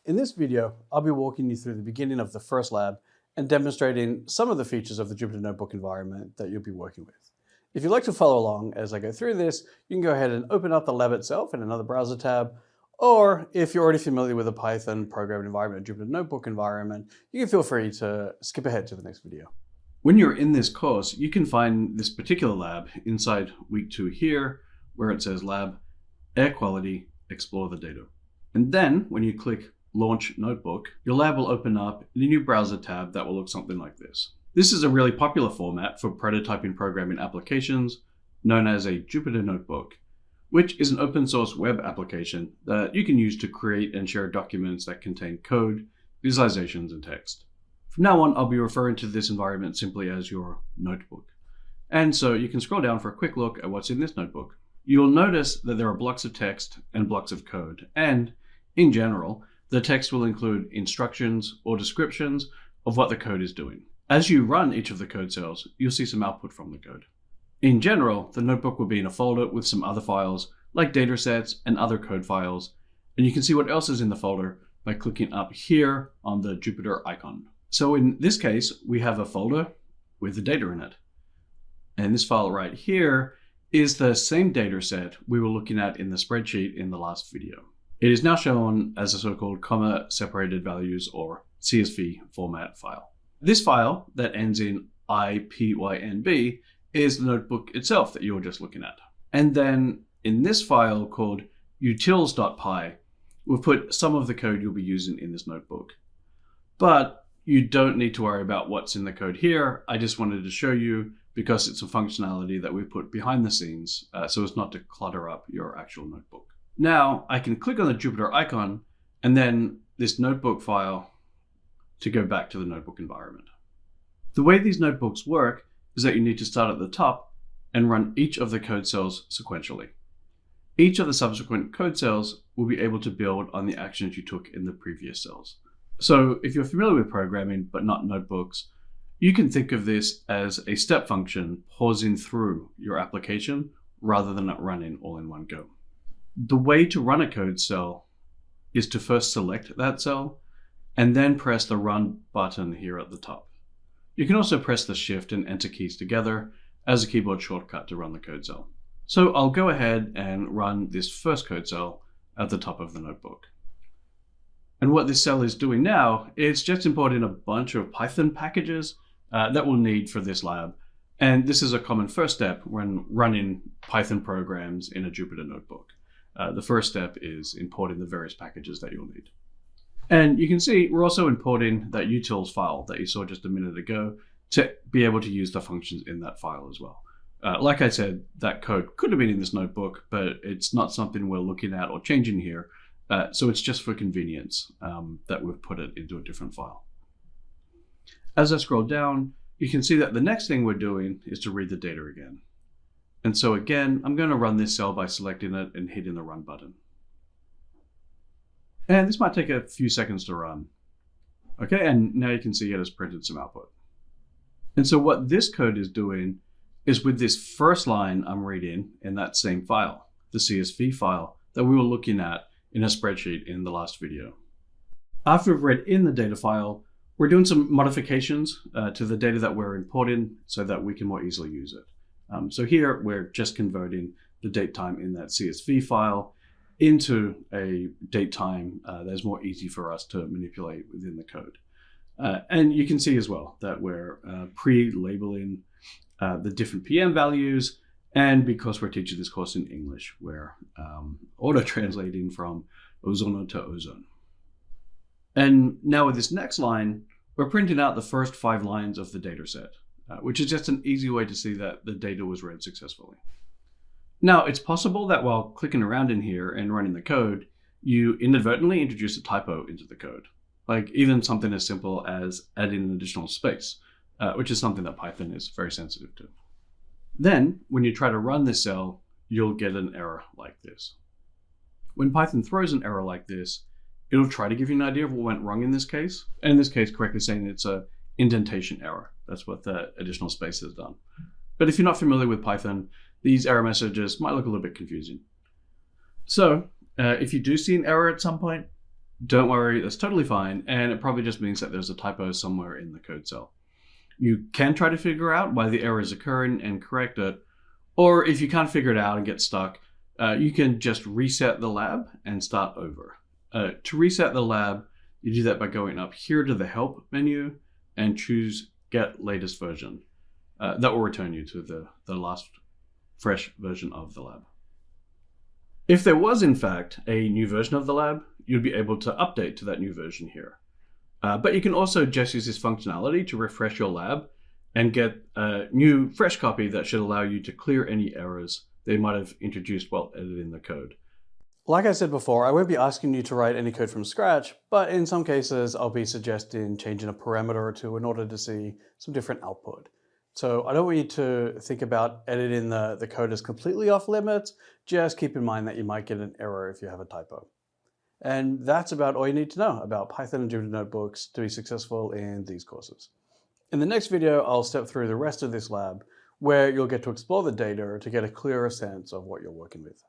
In this video, I'll be walking you through the beginning of the first lab and demonstrating some of the features of the Jupyter Notebook environment that you'll be working with. If you'd like to follow along as I go through this, you can go ahead and open up the lab itself in another browser tab, or if you're already familiar with a Python programming environment, a Jupyter Notebook environment, you can feel free to skip ahead to the next video. When you're in this course, you can find this particular lab inside week 2 here, where it says Lab, Air Quality, Explore the Data. And then when you click Launch Notebook, your lab will open up in a new browser tab that will look something like this. This is a really popular format for prototyping programming applications known as a Jupyter Notebook, which is an open source web application that you can use to create and share documents that contain code, visualizations, and text. From now on, I'll be referring to this environment simply as your notebook. And so you can scroll down for a quick look at what's in this notebook. You'll notice that there are blocks of text and blocks of code, and in general, the text will include instructions or descriptions of what the code is doing. As you run each of the code cells, you'll see some output from the code. In general, the notebook will be in a folder with some other files like datasets and other code files, and you can see what else is in the folder by clicking up here on the Jupyter icon. So in this case, we have a folder with the data in it. And this file right here is the same dataset we were looking at in the spreadsheet in the last video. It is now shown as a so-called comma-separated values or CSV format file. This file that ends in IPYNB is the notebook itself that you were just looking at. And then in this file called utils.py, we've put some of the code you'll be using in this notebook. But you don't need to worry about what's in the code here. I just wanted to show you because it's a functionality that we put behind the scenes so as not to clutter up your actual notebook. Now I can click on the Jupyter icon and then this notebook file to go back to the notebook environment. The way these notebooks work is that you need to start at the top and run each of the code cells sequentially. Each of the subsequent code cells will be able to build on the actions you took in the previous cells. So if you're familiar with programming but not notebooks, you can think of this as a step function pausing through your application rather than it running all in one go. The way to run a code cell is to first select that cell and then press the Run button here at the top. You can also press the Shift and Enter keys together as a keyboard shortcut to run the code cell. So I'll go ahead and run this first code cell at the top of the notebook. And what this cell is doing now, it's just importing a bunch of Python packages that we'll need for this lab. And this is a common first step when running Python programs in a Jupyter notebook. The first step is importing the various packages that you'll need. And you can see we're also importing that utils file that you saw just a minute ago to be able to use the functions in that file as well. Like I said, that code could have been in this notebook, but it's not something we're looking at or changing here. So it's just for convenience that we've put it into a different file. As I scroll down, you can see that the next thing we're doing is to read the data again. And so again, I'm going to run this cell by selecting it and hitting the Run button. And this might take a few seconds to run. Okay, and now you can see it has printed some output. And so what this code is doing is with this first line I'm reading in that same file, the CSV file that we were looking at in a spreadsheet in the last video. After we've read in the data file, we're doing some modifications to the data that we're importing so that we can more easily use it. So here we're just converting the date time in that CSV file into a date time that is more easy for us to manipulate within the code. And you can see as well that we're pre-labeling the different PM values. And because we're teaching this course in English, we're auto-translating from ozono to ozone. And now with this next line, we're printing out the first 5 lines of the data set, which is just an easy way to see that the data was read successfully. Now, it's possible that while clicking around in here and running the code, you inadvertently introduce a typo into the code, like even something as simple as adding an additional space, which is something that Python is very sensitive to. Then, when you try to run this cell, you'll get an error like this. When Python throws an error like this, it'll try to give you an idea of what went wrong in this case. And in this case, correctly saying it's an indentation error. That's what the additional space has done. But if you're not familiar with Python, these error messages might look a little bit confusing. So if you do see an error at some point, Don't worry, that's totally fine, and it probably just means that there's a typo somewhere in the code cell. You can try to figure out why the error is occurring and correct it, or if you can't figure it out and get stuck, you can just reset the lab and start over. To reset the lab, you do that by going up here to the Help menu and choose Get Latest Version. That will return you to the last fresh version of the lab. If there was, in fact, a new version of the lab, you'd be able to update to that new version here. But you can also just use this functionality to refresh your lab and get a new, fresh copy that should allow you to clear any errors they might have introduced while editing the code. Like I said before, I won't be asking you to write any code from scratch, but in some cases, I'll be suggesting changing a parameter or two in order to see some different output. So I don't want you to think about editing the code as completely off limits. Just keep in mind that you might get an error if you have a typo. And that's about all you need to know about Python and Jupyter Notebooks to be successful in these courses. In the next video, I'll step through the rest of this lab where you'll get to explore the data to get a clearer sense of what you're working with.